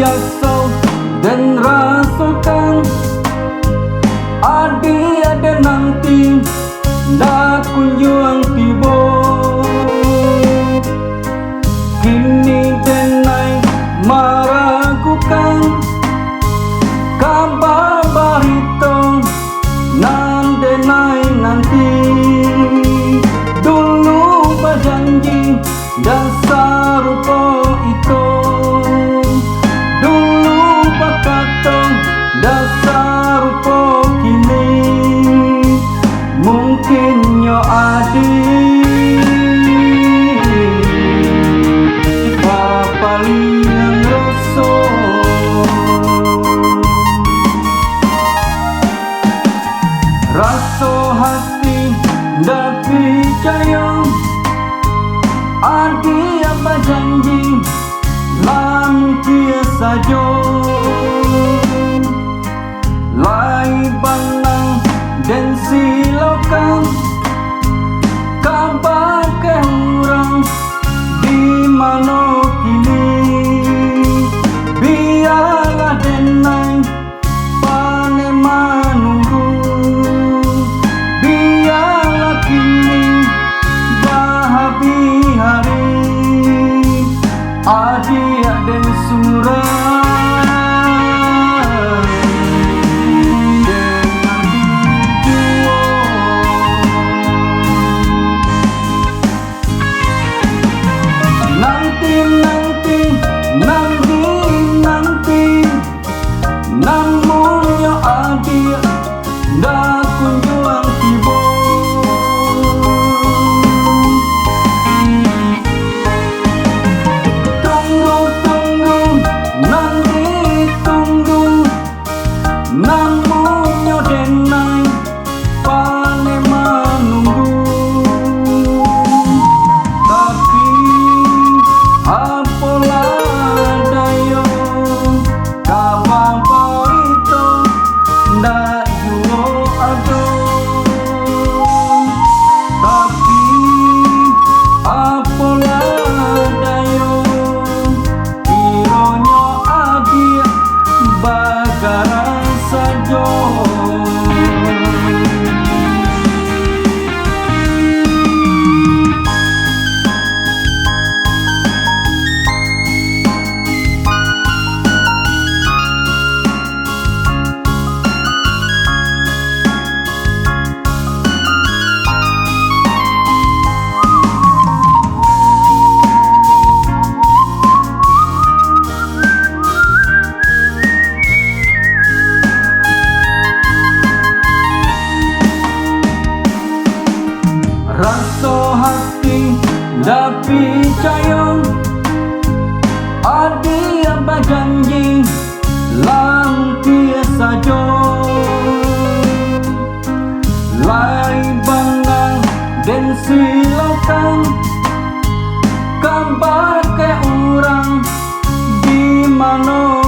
biasa dan rasakan adi ada nanti dah kunjung tiba. Kini denai meragukan kabar barito nan denai nanti. Dulu berjanji dasar rupa itu, dulu berkata dasar rupa kini. Mungkin yo adik papalingan rasa rasa hati dah percaya adi apa janji lamu kia saja. Lai banang dan silakan kabar ke orang di mana kini. Biarlah denai pane menunggu, biarlah kini bahabi hari adik dan surah. Namun ya adik dah kunjung tiba. Tunggu nanti tunggu, namun ya denai pane menunggu. Tapi apalah daya kabar barito ndak juo ado. Tapi apalah daya ironyo adik bagaran saja. Rasa hati dah percaya adi apa janji langkah saja. Lai bangang dan silakan kabar ke orang di mana